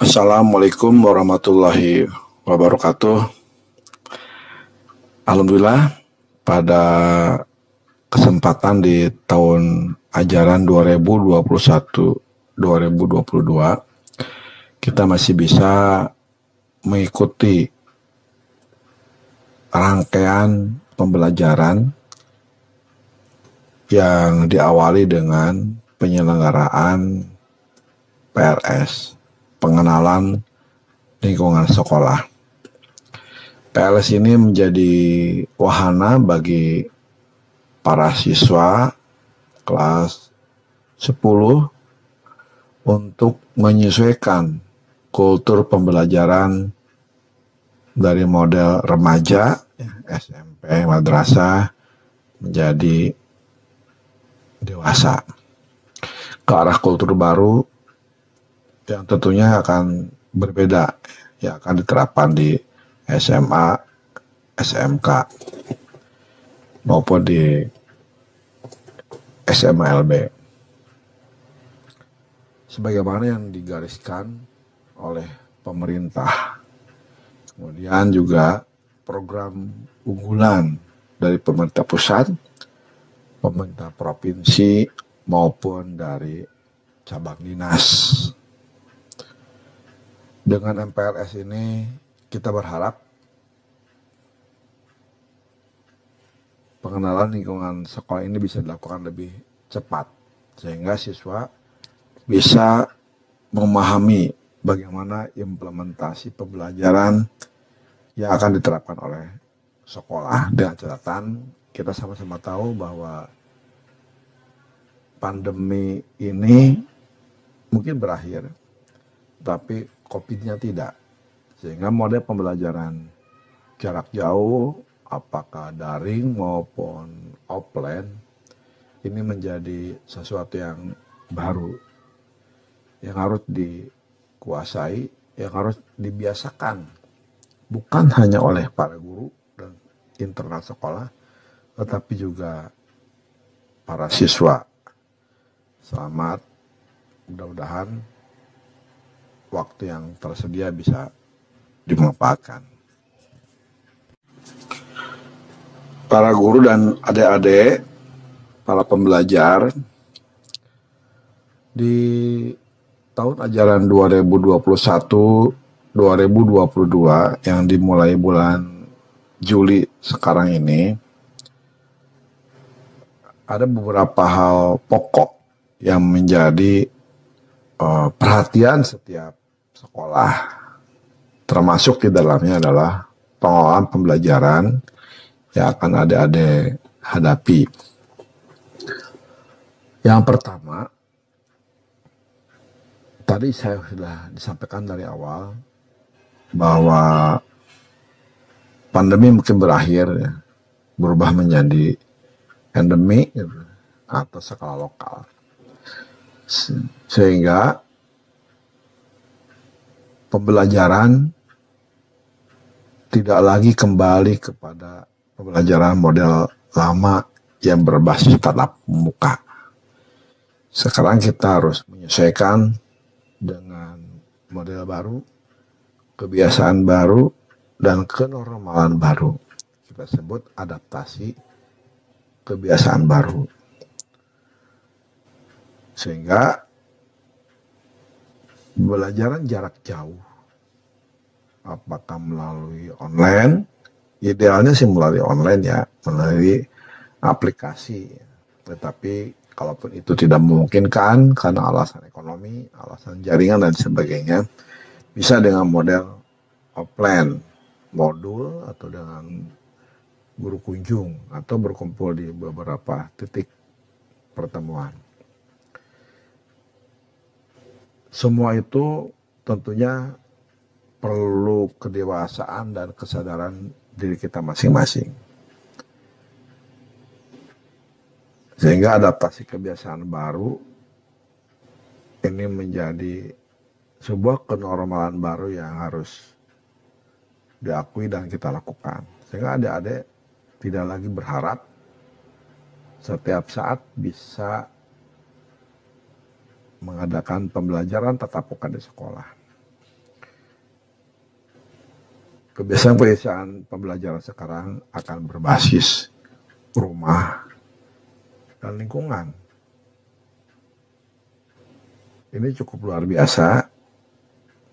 Assalamualaikum warahmatullahi wabarakatuh. Alhamdulillah, pada kesempatan di tahun ajaran 2021-2022 kita masih bisa mengikuti rangkaian pembelajaran yang diawali dengan penyelenggaraan PLS, pengenalan lingkungan sekolah. PLS ini menjadi wahana bagi para siswa kelas 10 untuk menyesuaikan kultur pembelajaran dari model remaja, SMP, madrasah, menjadi dewasa, ke arah kultur baru yang tentunya akan berbeda, yang akan diterapkan di SMA, SMK maupun di SMLB, sebagaimana yang digariskan oleh pemerintah. Kemudian juga program unggulan dari pemerintah pusat, pemerintah provinsi maupun dari cabang dinas. Dengan MPLS ini kita berharap pengenalan lingkungan sekolah ini bisa dilakukan lebih cepat, sehingga siswa bisa memahami bagaimana implementasi pembelajaran yang akan diterapkan oleh sekolah. Dengan catatan, kita sama-sama tahu bahwa pandemi ini mungkin berakhir, tapi COVID-nya tidak. Sehingga model pembelajaran jarak jauh, apakah daring maupun offline, ini menjadi sesuatu yang baru, yang harus dikuasai, yang harus dibiasakan, bukan hanya oleh para guru dan internal sekolah, tetapi juga para siswa. Selamat, mudah-mudahan waktu yang tersedia bisa dimanfaatkan. Para guru dan adik-adik, para pembelajar, di tahun ajaran 2021-2022 yang dimulai bulan Juli sekarang ini, ada beberapa hal pokok yang menjadi perhatian setiap sekolah. Termasuk di dalamnya adalah pengelolaan pembelajaran yang akan adik-adik hadapi. Yang pertama, tadi saya sudah disampaikan dari awal bahwa pandemi mungkin berakhir, ya, berubah menjadi endemi atau skala lokal, sehingga pembelajaran tidak lagi kembali kepada pembelajaran model lama yang berbasis tatap muka. Sekarang kita harus menyesuaikan dengan model baru, kebiasaan baru, dan kenormalan baru. Kita sebut adaptasi kebiasaan baru. Sehingga pembelajaran jarak jauh, apakah melalui online, idealnya sih melalui online, ya, melalui aplikasi. Tetapi kalaupun itu tidak memungkinkan karena alasan ekonomi, alasan jaringan dan sebagainya, bisa dengan model offline, modul atau dengan guru kunjung atau berkumpul di beberapa titik pertemuan. Semua itu tentunya perlu kedewasaan dan kesadaran diri kita masing-masing. Sehingga adaptasi kebiasaan baru ini menjadi sebuah kenormalan baru yang harus diakui dan kita lakukan. Sehingga adik-adik tidak lagi berharap setiap saat bisa mengadakan pembelajaran tatap muka di sekolah. Kebiasaan-kebiasaan pembelajaran sekarang akan berbasis rumah dan lingkungan. Ini cukup luar biasa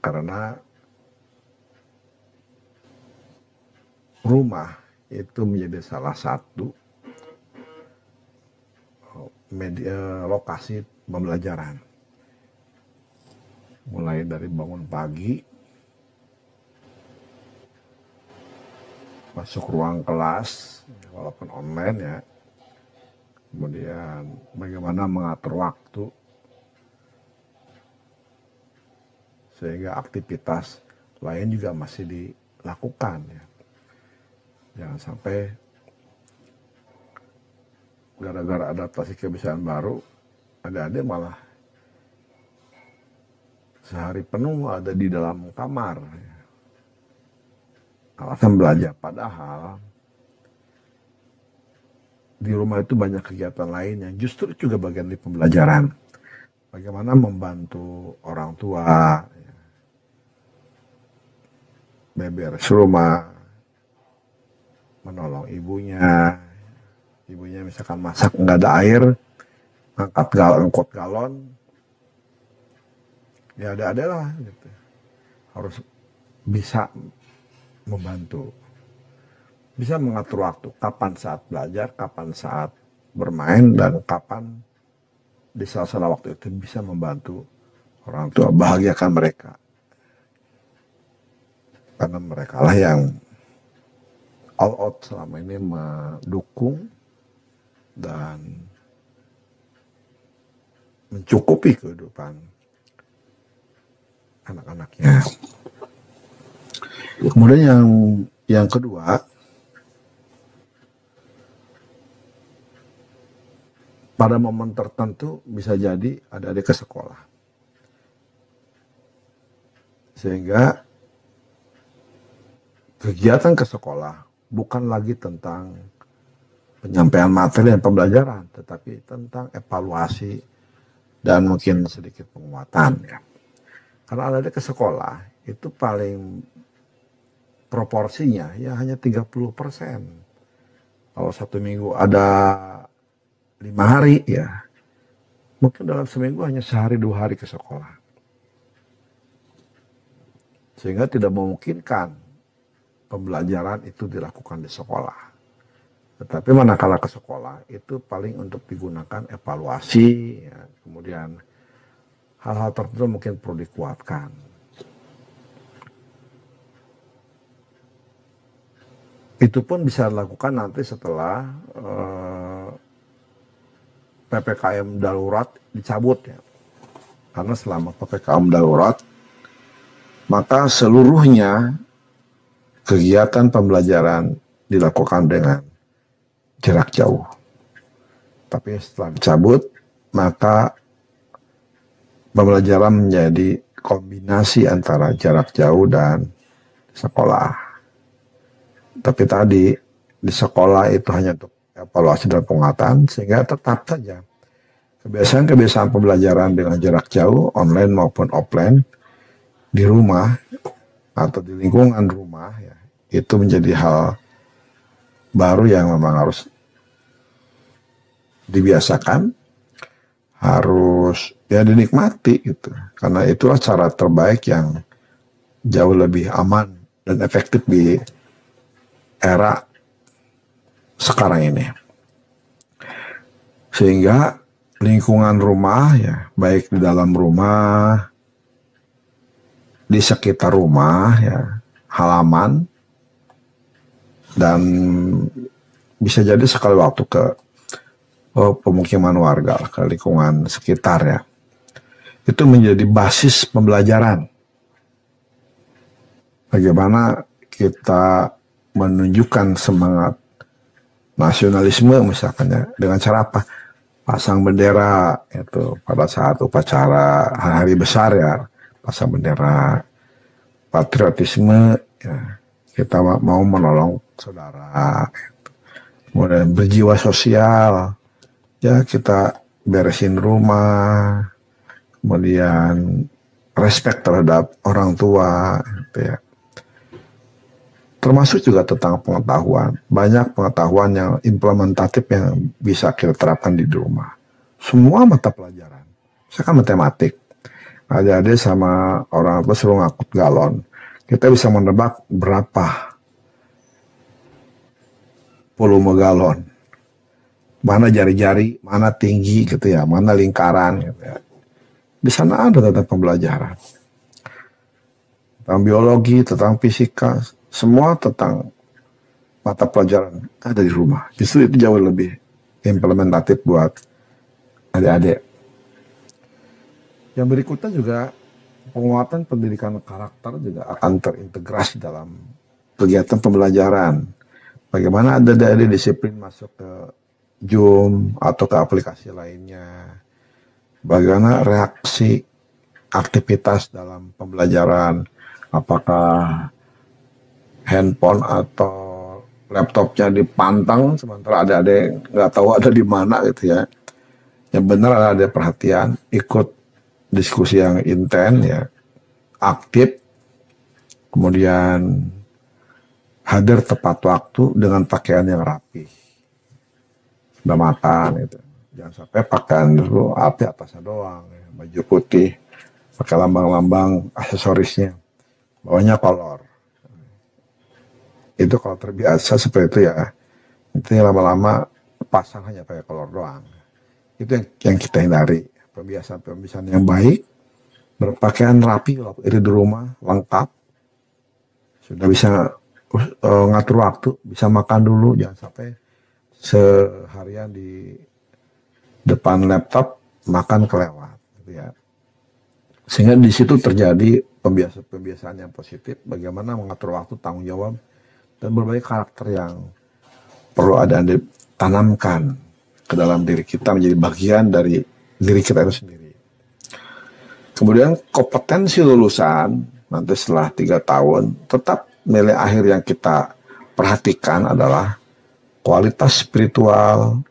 karena rumah itu menjadi salah satu lokasi pembelajaran. Mulai dari bangun pagi, masuk ruang kelas, walaupun online ya, kemudian bagaimana mengatur waktu, sehingga aktivitas lain juga masih dilakukan ya. Jangan sampai gara-gara adaptasi kebiasaan baru, adik-adik malah sehari penuh ada di dalam kamar. Alasan belajar, padahal di rumah itu banyak kegiatan lain yang justru juga bagian dari pembelajaran. Bagaimana membantu orang tua, beberes rumah, menolong ibunya misalkan masak nggak ada air, angkut galon, ya ada lah gitu. Harus bisa membantu, bisa mengatur waktu, kapan saat belajar, kapan saat bermain, dan kapan di sela-sela waktu itu bisa membantu orang tua, bahagiakan mereka, karena mereka lah yang all out selama ini mendukung dan mencukupi kehidupan anak-anaknya. Kemudian yang kedua, pada momen tertentu bisa jadi adik-adik ke sekolah, sehingga kegiatan ke sekolah bukan lagi tentang penyampaian materi dan pembelajaran, tetapi tentang evaluasi dan mungkin sedikit penguatan ya. Karena adik-adik ke sekolah itu paling proporsinya ya hanya 30%. Kalau satu minggu ada 5 hari ya, mungkin dalam seminggu hanya sehari 2 hari ke sekolah. Sehingga tidak memungkinkan pembelajaran itu dilakukan di sekolah. Tetapi manakala ke sekolah itu paling untuk digunakan evaluasi, ya, kemudian hal-hal tertentu mungkin perlu dikuatkan. Itu pun bisa dilakukan nanti setelah PPKM darurat dicabut ya. Karena selama PPKM darurat, maka seluruhnya kegiatan pembelajaran dilakukan dengan jarak jauh. Tapi setelah dicabut, maka pembelajaran menjadi kombinasi antara jarak jauh dan sekolah. Tapi tadi di sekolah itu hanya untuk evaluasi dan penguatan, sehingga tetap saja kebiasaan-kebiasaan pembelajaran dengan jarak jauh, online maupun offline, di rumah atau di lingkungan rumah ya, itu menjadi hal baru yang memang harus dibiasakan, harus ya dinikmati gitu, karena itulah cara terbaik yang jauh lebih aman dan efektif di era sekarang ini. Sehingga lingkungan rumah ya, baik di dalam rumah, di sekitar rumah ya, halaman, dan bisa jadi sekali waktu ke pemukiman warga, ke lingkungan sekitar ya, itu menjadi basis pembelajaran. Bagaimana kita menunjukkan semangat nasionalisme misalnya dengan cara apa? Pasang bendera itu pada saat upacara hari besar ya, pasang bendera, patriotisme ya, kita mau menolong saudara, kemudian berjiwa sosial ya, kita beresin rumah, kemudian respect terhadap orang tua gitu ya. termasuk juga tentang pengetahuan. Banyak pengetahuan yang implementatif yang bisa kita terapkan di rumah. Semua mata pelajaran. Misalkan matematik. Adik-adik sama orang tua suruh ngangkut galon. Kita bisa menebak berapa volume galon. Mana jari-jari, mana tinggi gitu ya, mana lingkaran gitu ya. Di sana ada tentang pembelajaran. Tentang biologi, tentang fisika, semua tentang mata pelajaran ada di rumah. Justru itu jauh lebih implementatif buat adik-adik. Yang berikutnya juga penguatan pendidikan karakter juga akan terintegrasi dalam kegiatan pembelajaran. Bagaimana adik-adik disiplin masuk ke Zoom atau ke aplikasi lainnya. Bagaimana reaksi aktivitas dalam pembelajaran. Apakah handphone atau laptopnya dipantang sementara adik-adik nggak tahu ada di mana gitu ya. Yang benar ada perhatian, ikut diskusi yang intens ya, aktif, kemudian hadir tepat waktu dengan pakaian yang rapi, sudah matang gitu. Jangan sampai pakaian dulu api atasnya doang, ya. Baju putih, pakai lambang-lambang aksesorisnya, bawahnya kolor. Itu kalau terbiasa seperti itu ya, nanti lama-lama pasang hanya pakai kolor doang. Itu yang kita hindari. Pembiasaan yang baik, berpakaian rapi waktu di rumah, lengkap, sudah bisa ngatur waktu, bisa makan dulu, jangan sampai seharian di depan laptop makan kelewat, gitu ya. Sehingga di situ terjadi pembiasaan yang positif, bagaimana mengatur waktu, tanggung jawab, dan berbagai karakter yang perlu ada ditanamkan ke dalam diri kita menjadi bagian dari diri kita itu sendiri. Kemudian kompetensi lulusan nanti setelah 3 tahun, tetap nilai akhir yang kita perhatikan adalah kualitas spiritual,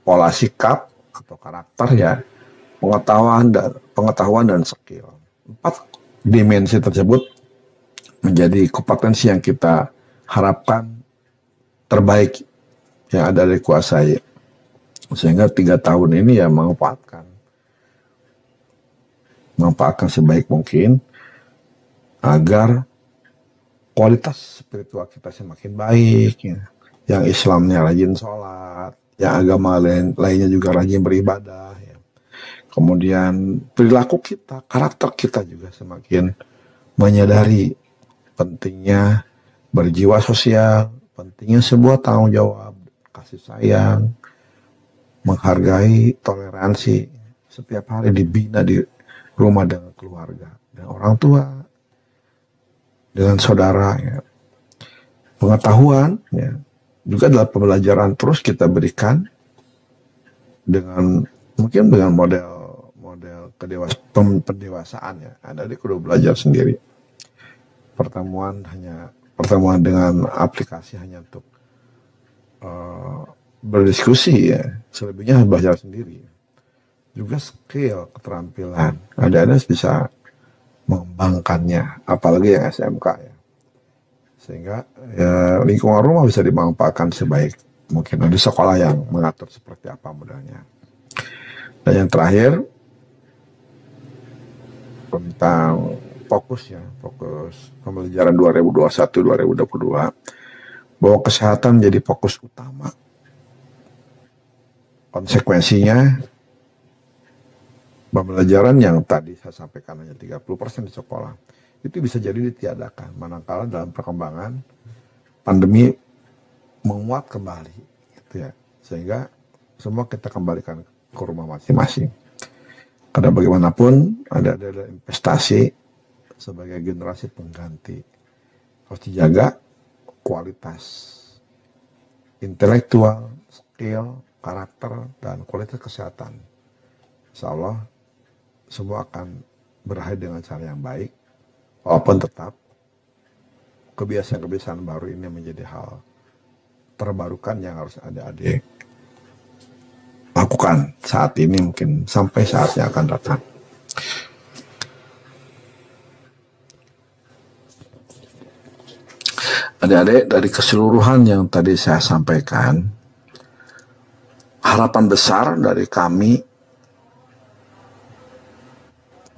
pola sikap atau karakter ya, pengetahuan dan skill. 4 dimensi tersebut menjadi kompetensi yang kita harapkan terbaik yang ada dikuasai. Sehingga 3 tahun ini ya manfaatkan sebaik mungkin agar kualitas spiritual kita semakin baik ya. Yang Islamnya rajin sholat, yang agama lainnya juga rajin beribadah ya. Kemudian perilaku kita, karakter kita juga semakin menyadari pentingnya berjiwa sosial, pentingnya sebuah tanggung jawab, kasih sayang, menghargai, toleransi, setiap hari dibina di rumah dengan keluarga, dengan orang tua, dengan saudara. Ya. Pengetahuan, ya, juga dalam pembelajaran terus kita berikan dengan mungkin dengan model pendewasaan ya. Adik kudu belajar sendiri. Pertemuan dengan aplikasi hanya untuk berdiskusi ya, selebihnya belajar sendiri. Juga skill, keterampilan, ada bisa mengembangkannya, apalagi yang SMK ya. Sehingga ya, lingkungan rumah bisa dimanfaatkan sebaik mungkin. Ada sekolah yang mengatur seperti apa modelnya. Dan yang terakhir tentang fokus pembelajaran 2021-2022 bahwa kesehatan menjadi fokus utama. Konsekuensinya pembelajaran yang tadi saya sampaikan hanya 30% di sekolah itu bisa jadi ditiadakan manakala dalam perkembangan pandemi menguat kembali gitu ya, sehingga semua kita kembalikan ke rumah masing-masing. Karena bagaimanapun ada investasi sebagai generasi pengganti, harus dijaga kualitas intelektual, skill, karakter, dan kualitas kesehatan. Insya Allah semua akan berakhir dengan cara yang baik, walaupun tetap kebiasaan-kebiasaan baru ini menjadi hal terbarukan yang harus adik-adik lakukan saat ini, mungkin sampai saatnya akan datang. Adik-adik, dari keseluruhan yang tadi saya sampaikan, harapan besar dari kami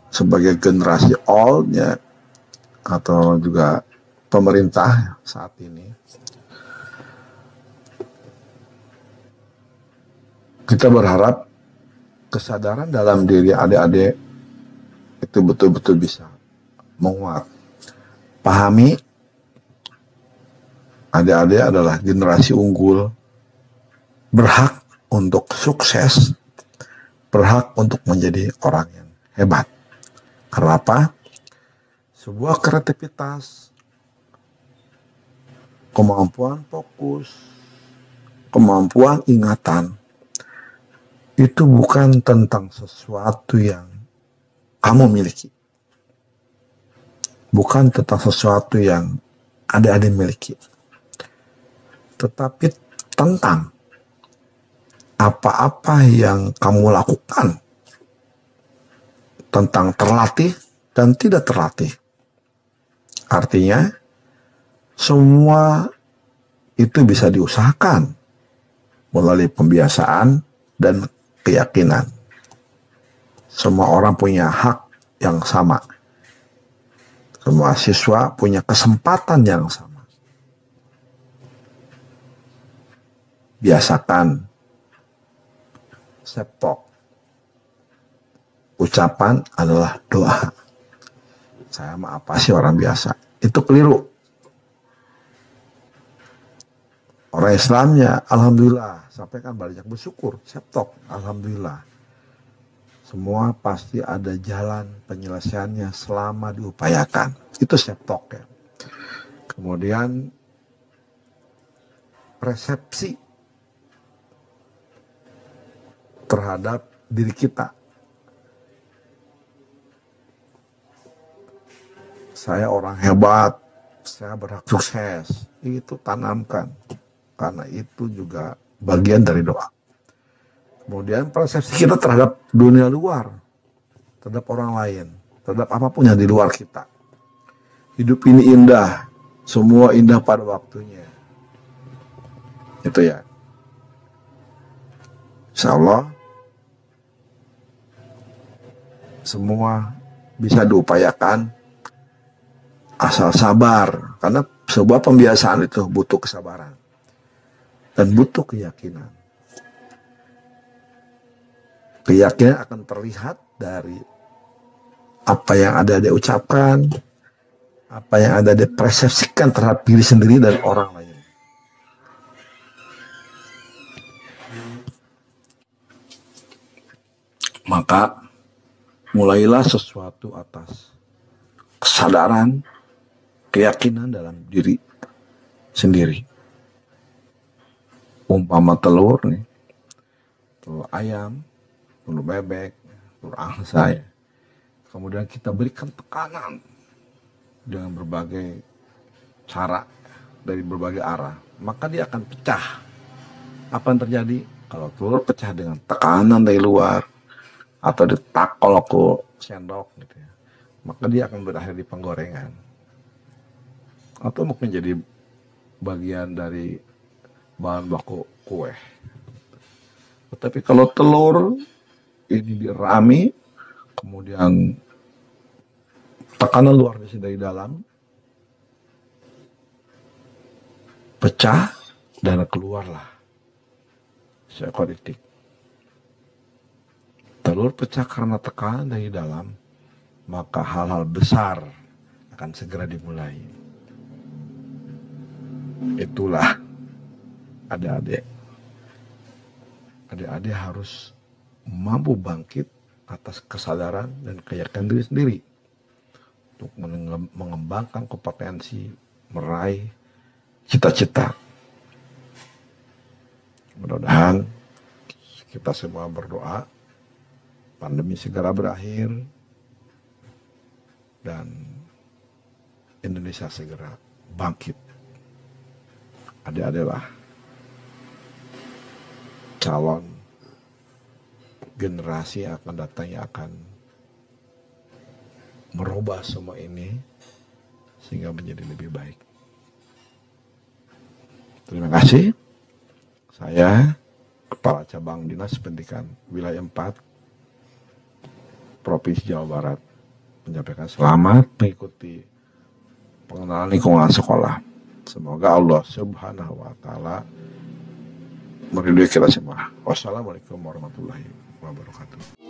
sebagai generasi old ya, atau juga pemerintah saat ini, kita berharap kesadaran dalam diri adik-adik itu betul-betul bisa menguat. Pahami, adik-adik adalah generasi unggul, berhak untuk sukses, berhak untuk menjadi orang yang hebat. Karena apa? Sebuah kreativitas, kemampuan fokus, kemampuan ingatan, itu bukan tentang sesuatu yang kamu miliki. Bukan tentang sesuatu yang adik-adik miliki. Tetapi tentang apa-apa yang kamu lakukan. Tentang terlatih dan tidak terlatih. Artinya, semua itu bisa diusahakan melalui pembiasaan dan keyakinan. Semua orang punya hak yang sama. Semua siswa punya kesempatan yang sama. Biasakan sepok. Ucapan adalah doa. Saya mah apa sih orang biasa? Itu keliru. Orang Islamnya, alhamdulillah, sampaikan banyak bersyukur, septok, alhamdulillah. Semua pasti ada jalan penyelesaiannya selama diupayakan. Itu septok ya. Kemudian persepsi terhadap diri kita. Saya orang hebat, saya berhak sukses. Itu tanamkan. Karena itu juga bagian dari doa. Kemudian persepsi kita terhadap dunia luar, terhadap orang lain, terhadap apapun yang di luar kita. Hidup ini indah, semua indah pada waktunya. Itu ya. Insya Allah, semua bisa diupayakan asal sabar. Karena sebuah pembiasaan itu butuh kesabaran. Dan butuh keyakinan. Keyakinan akan terlihat dari apa yang ada diucapkan, apa yang ada dipersepsikan terhadap diri sendiri dan orang lain. Maka mulailah sesuatu atas kesadaran, keyakinan dalam diri sendiri. Umpama telur nih, telur ayam, telur bebek, telur angsa ya. Kemudian kita berikan tekanan dengan berbagai cara dari berbagai arah, maka dia akan pecah. Apa yang terjadi? Kalau telur pecah dengan tekanan dari luar atau ditakol ke sendok gitu ya, maka dia akan berakhir di penggorengan. Atau mungkin jadi bagian dari bahan baku kue. Tetapi kalau telur ini dirami, kemudian tekanan luar biasa dari dalam, pecah dan keluarlah seekor itik. Telur pecah karena tekanan dari dalam, maka hal-hal besar akan segera dimulai. Itulah adik-adik harus mampu bangkit atas kesadaran dan keyakinan diri sendiri untuk mengembangkan kompetensi, meraih cita-cita. Mudah-mudahan kita semua berdoa pandemi segera berakhir dan Indonesia segera bangkit. Adik-adiklah calon generasi yang akan datang yang akan merubah semua ini sehingga menjadi lebih baik. Terima kasih. Saya Kepala Cabang Dinas Pendidikan Wilayah 4 Provinsi Jawa Barat menyampaikan selamat mengikuti pengenalan lingkungan sekolah. Semoga Allah Subhanahu wa Ta'ala meridhoi kita semua. Wassalamualaikum warahmatullahi wabarakatuh.